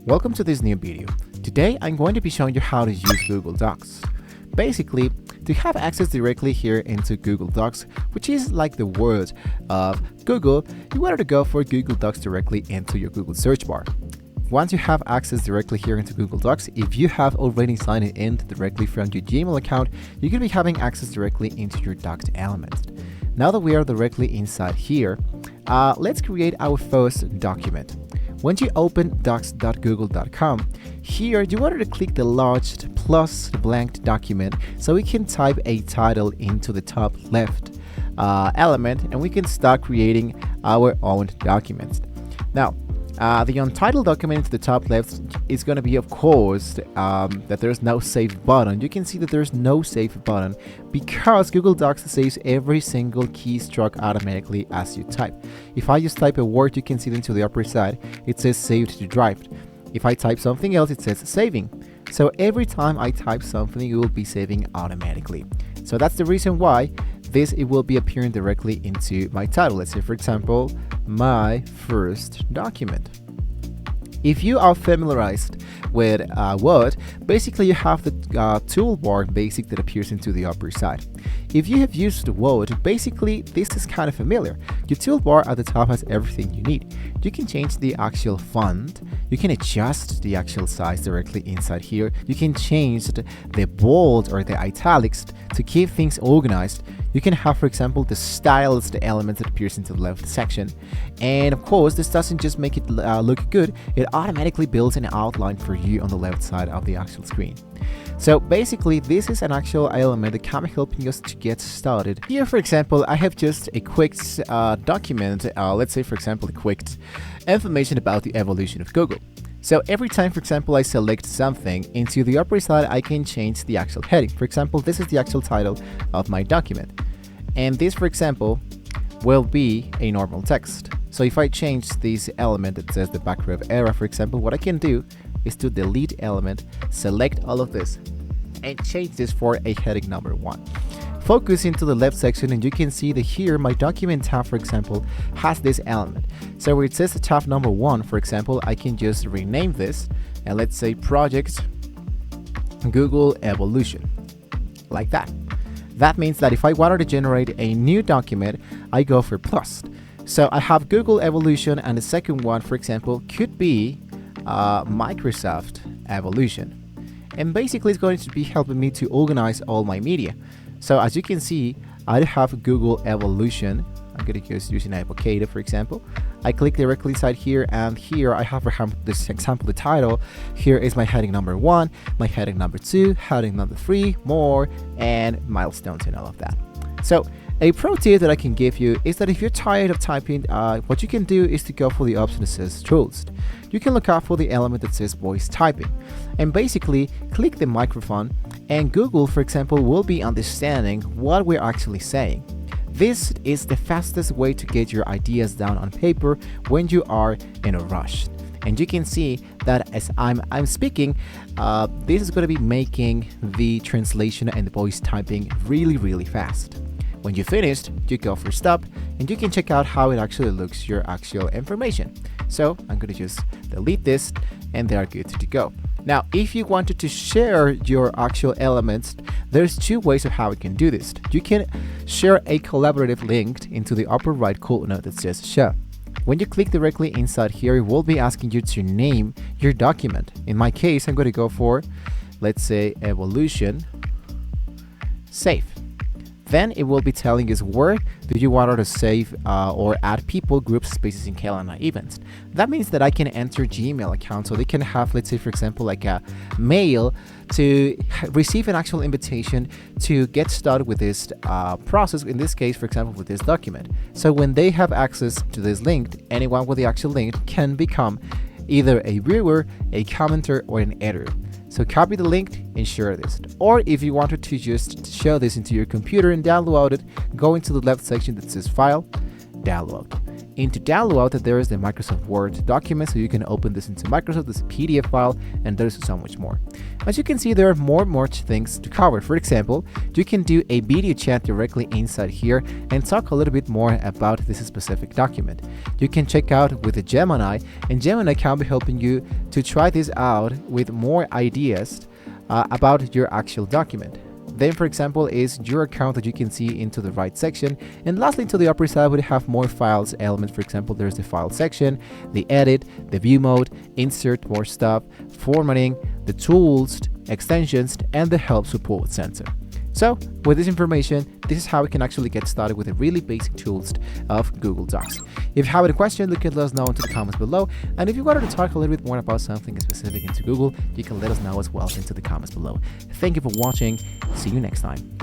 Welcome to this new video. Today I'm going to be showing you how to use Google Docs. Basically, to have access directly here into Google Docs, which is like the word of Google, you want to go for Google Docs directly into your Google search bar. Once you have access directly here into Google Docs, if you have already signed in directly from your Gmail account, you're going to be having access directly into your Docs elements. Now that we are directly inside here, let's create our first document. Once you open docs.google.com, here you wanted to click the large plus blank document so we can type a title into the top left element and we can start creating our own documents. Now, the untitled document to the top left is going to be, of course, that there's no save button. You can see that there's no save button because Google Docs saves every single keystroke automatically as you type. If I just type a word, you can see then to the upper side, it says saved to drive. If I type something else, it says saving. So every time I type something, it will be saving automatically. So that's the reason why it will be appearing directly into my title. Let's say, for example, my first document. If you are familiarized with Word, basically you have the toolbar basic that appears into the upper side. If you have used Word, basically this is kind of familiar. Your toolbar at the top has everything you need. You can change the actual font, you can adjust the actual size directly inside here, you can change the bold or the italics to keep things organized. You can have, for example, the styles, the elements that appears into the left section. And of course, this doesn't just make it look good, it automatically builds an outline for you on the left side of the actual screen. So basically, this is an actual element that can be helping us to get started. Here, for example, I have just a quick document, let's say, for example, a quick information about the evolution of Google. So every time, for example, I select something, into the upper side, I can change the actual heading. For example, this is the actual title of my document. And this, for example, will be a normal text. So if I change this element that says the background era, for example, what I can do is to delete element, select all of this, and change this for a heading number 1. Focus into the left section and you can see that here my document tab, for example, has this element. So where it says the tab number 1, for example, I can just rename this and let's say Project Google Evolution, like that. That means that if I wanted to generate a new document, I go for plus. So I have Google Evolution, and the second one, for example, could be Microsoft Evolution. And basically it's going to be helping me to organize all my media. So as you can see, I have Google Evolution. I'm going to just use an avocado, for example. I click directly inside here, and here I have, for this example, the title. Here is my heading number 1, my heading number 2, heading number 3, more, and milestones and all of that. So a pro tip that I can give you is that if you're tired of typing, what you can do is to go for the option that says tools. You can look out for the element that says voice typing, and basically click the microphone, and Google, for example, will be understanding what we're actually saying. This is the fastest way to get your ideas down on paper when you are in a rush. And you can see that as I'm speaking, this is going to be making the translation and the voice typing really fast. When you're finished, you go for stop and you can check out how it actually looks, your actual information. So I'm going to just delete this and they are good to go. Now, if you wanted to share your actual elements, there's 2 ways of how you can do this. You can share a collaborative link into the upper right corner that says share. When you click directly inside here, it will be asking you to name your document. In my case, I'm going to go for, let's say, Evolution Save. Then it will be telling us where do you want to save or add people, groups, spaces, and calendar events. That means that I can enter Gmail account so they can have, let's say, for example, like a mail to receive an actual invitation to get started with this process, in this case, for example, with this document. So when they have access to this link, anyone with the actual link can become either a viewer, a commenter, or an editor. So copy the link and share this. Or if you wanted to just show this into your computer and download it, go into the left section that says File, Download. Into download, there is the Microsoft Word document, so you can open this into Microsoft, this PDF file, and there's so much more. As you can see, there are more things to cover. For example, you can do a video chat directly inside here and talk a little bit more about this specific document. You can check out with the Gemini, and Gemini can be helping you to try this out with more ideas about your actual document. Then, for example, is your account that you can see into the right section. And lastly, to the upper side, we have more files elements. For example, there's the file section, the edit, the view mode, insert more stuff, formatting, the tools, extensions, and the help support center. So with this information, this is how we can actually get started with the really basic tools of Google Docs. If you have any question, you can let us know in the comments below. And if you wanted to talk a little bit more about something specific into Google, you can let us know as well into the comments below. Thank you for watching. See you next time.